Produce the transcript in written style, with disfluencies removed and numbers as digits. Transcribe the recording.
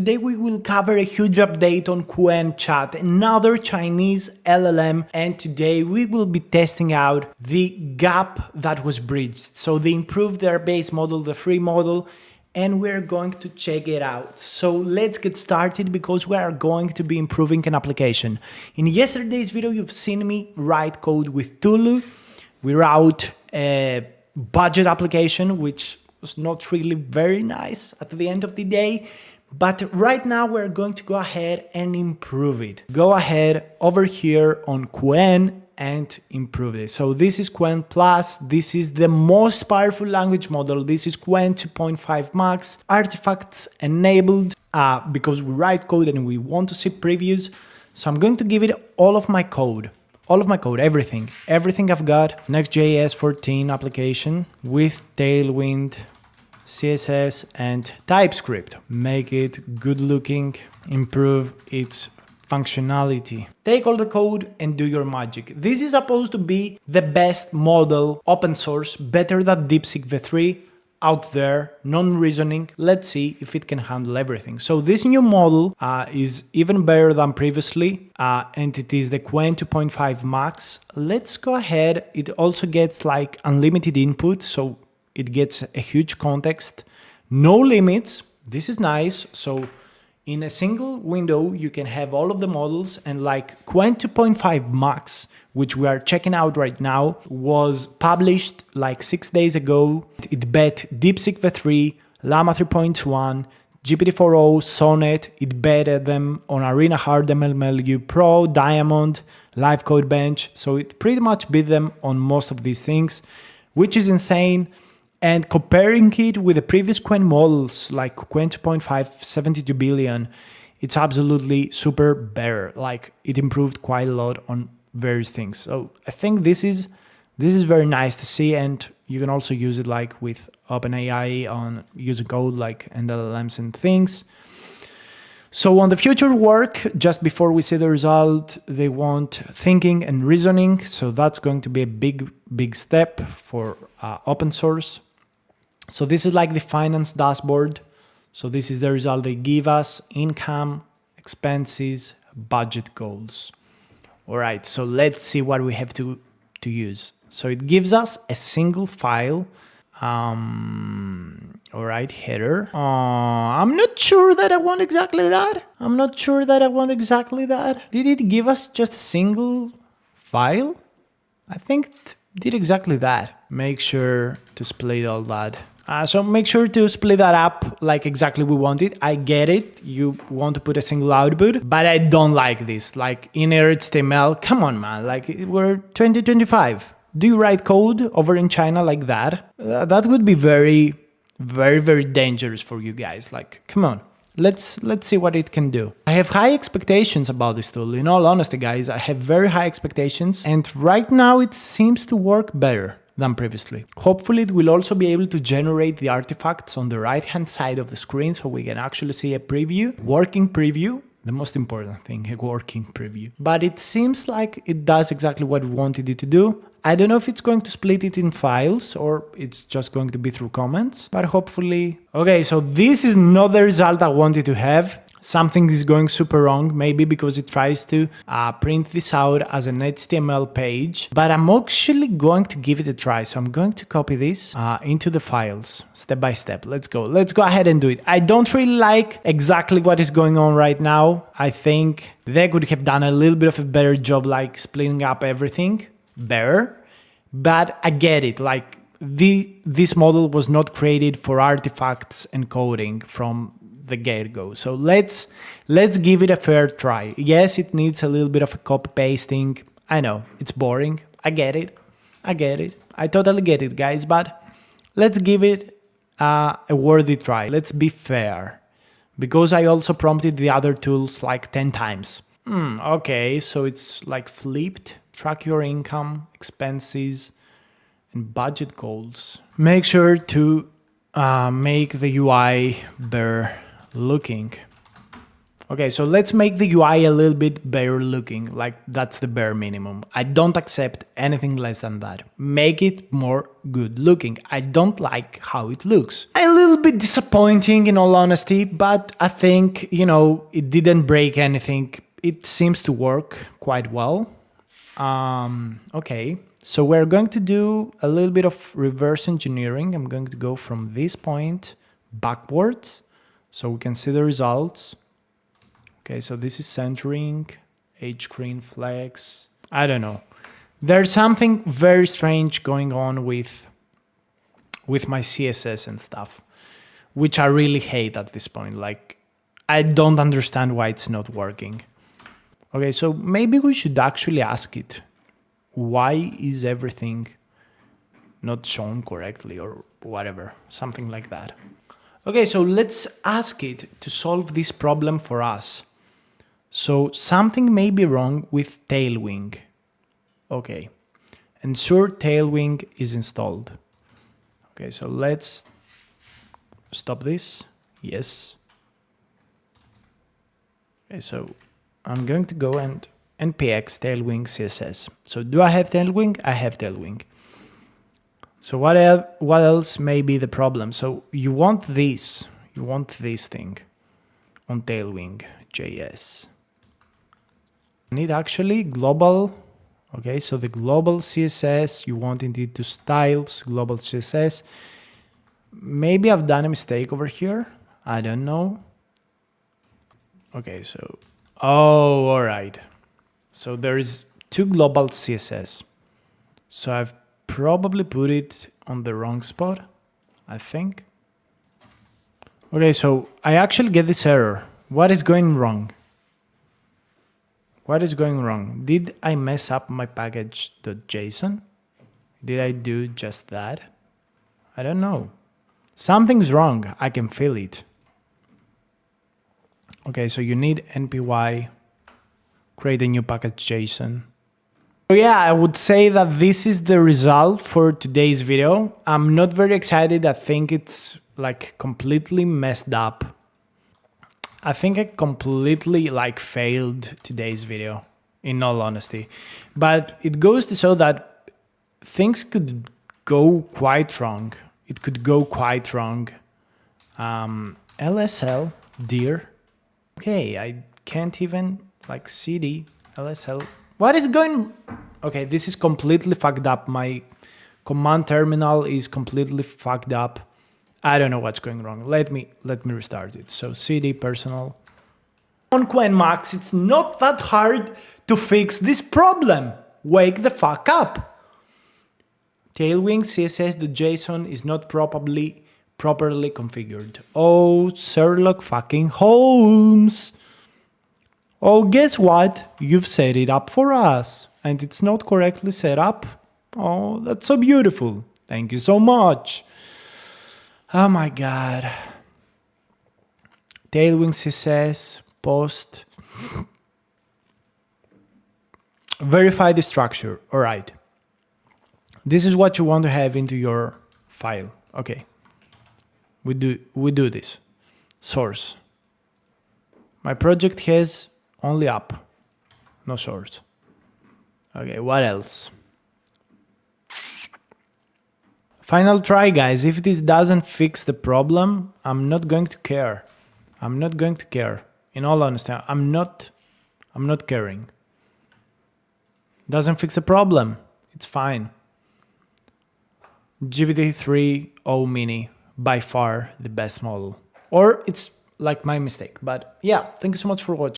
Today we will cover a huge update on Qwen Chat, another Chinese LLM, and today we will be testing out the gap that was bridged. So they improved their base model, the free model, and we're going to check it out. So let's get started because we are going to be improving an application. In yesterday's video, you've seen me write code with Tulu. We wrote a budget application, which was not really very nice at the end of the day. But right now we're going to go ahead and improve it. Go ahead over here on Qwen and improve it. So this is Qwen Plus. This is the most powerful language model. This is Qwen 2.5 Max. Artifacts enabled because we write code and we want to see previews. So I'm going to give it all of my code. Everything I've got. Next.js 14 application with Tailwind CSS and TypeScript. Make it good looking, improve its functionality. Take all the code and do your magic. This is supposed to be the best model, open source, better than DeepSeek V3 out there, non-reasoning. Let's see if it can handle everything. So this new model is even better than previously, and it is the Qwen 2.5 Max. Let's go ahead. It also gets like unlimited input, so it gets a huge context, no limits. This is nice. So in a single window, you can have all of the models, and like Qwen 2.5 Max, which we are checking out right now, was published like 6 days ago. It bet DeepSeek V3, Llama 3.1, GPT-4o, Sonnet. It betted them on Arena Hard MLU Pro, Diamond, Live Code Bench. So it pretty much beat them on most of these things, which is insane. And comparing it with the previous Qwen models, like Qwen 2.5, 72 billion, it's absolutely super better. Like it improved quite a lot on various things. So I think this is very nice to see, and you can also use it like with OpenAI on user code, like and LLMs and things. So on the future work, just before we see the result, they want thinking and reasoning. So that's going to be a big step for open source. So this is like the finance dashboard. So this is the result they give us: income, expenses, budget goals. All right, so let's see what we have to use. So it gives us a single file. All right, header. I'm not sure that I want exactly that. Did it give us just a single file? I think it did exactly that. Make sure to split all that. So make sure to split that up like exactly we want it. I get it. You want to put a single output, but I don't like this. Like inner HTML, come on, man. Like we're 2025. Do you write code over in China like that? That would be very dangerous for you guys. Like, come on. Let's see what it can do. I have high expectations about this tool. In all honesty, guys, I have very high expectations, and right now it seems to work better than previously. Hopefully it will also be able to generate the artifacts on the right hand side of the screen so we can actually see a preview, working preview. The most important thing, a working preview. But it seems like it does exactly what we wanted it to do. I don't know if it's going to split it in files or it's just going to be through comments, but hopefully. Okay, so this is not the result I wanted to have. Something is going super wrong, maybe because it tries to print this out as an HTML page, but I'm actually going to give it a try. So I'm going to copy this into the files step by step. Let's go ahead and do it. I don't really like exactly what is going on right now. I think they could have done a little bit of a better job, like splitting up everything better, but I get it. Like this model was not created for artifacts and coding from the get-go. So let's give it a fair try. Yes, it needs a little bit of a copy pasting. I know it's boring. I get it. I totally get it, guys, but let's give it a worthy try. Let's be fair, because I also prompted the other tools like 10 times. Okay, so it's like flipped. Track your income, expenses, and budget goals. Make sure to make the UI better looking. Okay, so let's make the UI a little bit better looking, like that's the bare minimum. I don't accept anything less than that. Make it more good looking. I don't like how it looks. A little bit disappointing in all honesty, but I think, you know, it didn't break anything. It seems to work quite well. Okay, so we're going to do a little bit of reverse engineering. I'm going to go from this point backwards so we can see the results. Okay, so this is centering, H-screen flex. I don't know. There's something very strange going on with my CSS and stuff, which I really hate at this point. Like, I don't understand why it's not working. Okay, so maybe we should actually ask it. Why is everything not shown correctly or whatever? Something like that. Okay, so let's ask it to solve this problem for us. So something may be wrong with Tailwind. Okay, ensure Tailwind is installed. Okay, so let's stop this. Yes. Okay, so I'm going to go and npx Tailwind CSS. So do I have Tailwind? I have Tailwind. So what else may be the problem? So you want this thing on Tailwind JS. Need actually global. Okay, so the global CSS, you want indeed to styles, global CSS. Maybe I've done a mistake over here. I don't know. Okay, so, oh, all right. So there is two global CSS. So I've probably put it on the wrong spot, I think. Okay, so I actually get this error. What is going wrong? What is going wrong? Did I mess up my package.json? Did I do just that? I don't know. Something's wrong. I can feel it. Okay, so you need npy, create a new package.json. So yeah, I would say that this is the result for today's video. I'm not very excited. I think it's like completely messed up. I think I completely like failed today's video, in all honesty. But it goes to show that things could go quite wrong. It could go quite wrong. LSL, dear. Okay, I can't even like cd, LSL. What is going? Okay, this is completely fucked up. My command terminal is completely fucked up. I don't know what's going wrong. Let me restart it. So cd personal. On Qwen Max, it's not that hard to fix this problem. Wake the fuck up. Tailwind CSS.json is not properly configured. Oh, Sherlock fucking Holmes. Oh, guess what? You've set it up for us. And it's not correctly set up. Oh, that's so beautiful. Thank you so much. Oh my god. Tailwind CSS, post. Verify the structure. All right. This is what you want to have into your file. Okay. We do this. Source. My project has only up, no source. Okay, what else? Final try, guys. If this doesn't fix the problem, I'm not going to care. I'm not going to care. In all honesty, I'm not caring. Doesn't fix the problem. It's fine. GPT-3 Mini, by far the best model. Or it's like my mistake. But yeah, thank you so much for watching.